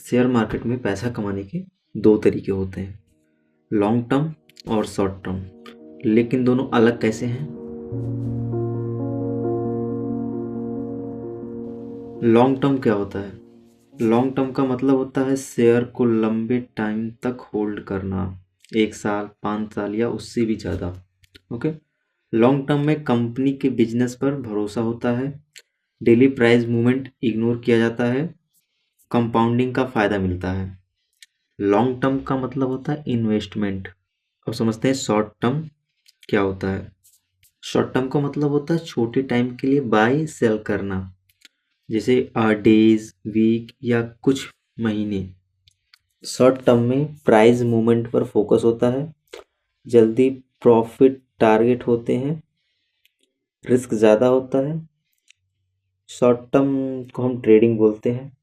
Share market में पैसा कमाने के दो तरीके होते हैं, लॉन्ग टर्म और शॉर्ट टर्म। लेकिन दोनों अलग कैसे हैं? लॉन्ग टर्म क्या होता है? लॉन्ग टर्म का मतलब होता है शेयर को लंबे टाइम तक होल्ड करना, 1 साल, 5 साल या उससे भी ज़्यादा। ओके। लॉन्ग टर्म में कंपनी के बिजनेस पर भरोसा होता है, डेली प्राइस मूवमेंट इग्नोर किया जाता है, कंपाउंडिंग का फ़ायदा मिलता है। लॉन्ग टर्म का मतलब होता है इन्वेस्टमेंट। अब समझते हैं शॉर्ट टर्म क्या होता है। शॉर्ट टर्म का मतलब होता है छोटे टाइम के लिए बाय सेल करना, जैसे डेज, वीक या कुछ महीने। शॉर्ट टर्म में प्राइस मूवमेंट पर फोकस होता है, जल्दी प्रॉफिट टारगेट होते हैं, रिस्क ज़्यादा होता है। शॉर्ट टर्म को हम ट्रेडिंग बोलते हैं।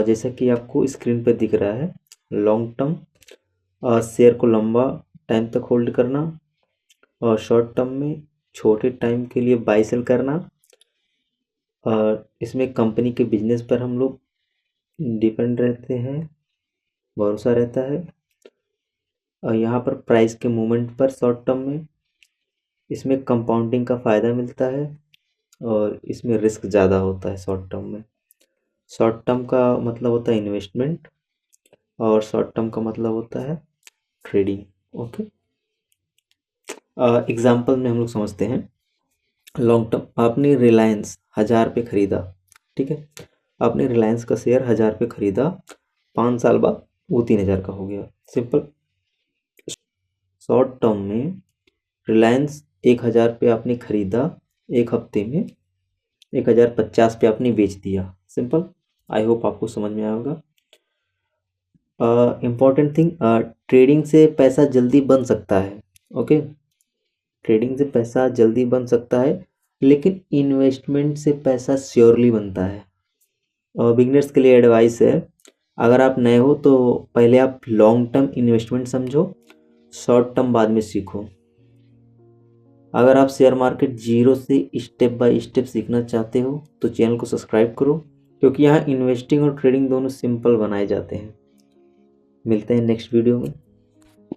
जैसा कि आपको स्क्रीन पर दिख रहा है, लॉन्ग टर्म शेयर को लंबा टाइम तक होल्ड करना, और शॉर्ट टर्म में छोटे टाइम के लिए बाय सेल करना। और इसमें कंपनी के बिजनेस पर हम लोग डिपेंड रहते हैं, भरोसा रहता है। और यहाँ पर प्राइस के मूवमेंट पर शॉर्ट टर्म में इसमें कंपाउंडिंग का फ़ायदा मिलता है, और इसमें रिस्क ज़्यादा होता है शॉर्ट टर्म में। शॉर्ट टर्म का मतलब होता है इन्वेस्टमेंट, और शॉर्ट टर्म का मतलब होता है ट्रेडिंग। ओके। एग्जाम्पल में हम लोग समझते हैं। लॉन्ग टर्म, आपने रिलायंस 1000 पे ख़रीदा, ठीक है। आपने रिलायंस का शेयर 1000 पे ख़रीदा, 5 साल बाद वो 3000 का हो गया, सिंपल। शॉर्ट टर्म में रिलायंस 1000 पे आपने ख़रीदा, एक हफ्ते में 1050 पे आपने बेच दिया, सिंपल। आई होप आपको समझ में आया होगा। इम्पॉर्टेंट थिंग, ट्रेडिंग से पैसा जल्दी बन सकता है। ओके। ट्रेडिंग से पैसा जल्दी बन सकता है, लेकिन इन्वेस्टमेंट से पैसा श्योरली बनता है। और बिगनर्स के लिए एडवाइस है, अगर आप नए हो तो पहले आप लॉन्ग टर्म इन्वेस्टमेंट समझो, शॉर्ट टर्म बाद में सीखो। अगर आप शेयर मार्केट जीरो से स्टेप बाय स्टेप सीखना चाहते हो तो चैनल को सब्सक्राइब करो, क्योंकि यहाँ इन्वेस्टिंग और ट्रेडिंग दोनों सिंपल बनाए जाते हैं। मिलते हैं नेक्स्ट वीडियो में।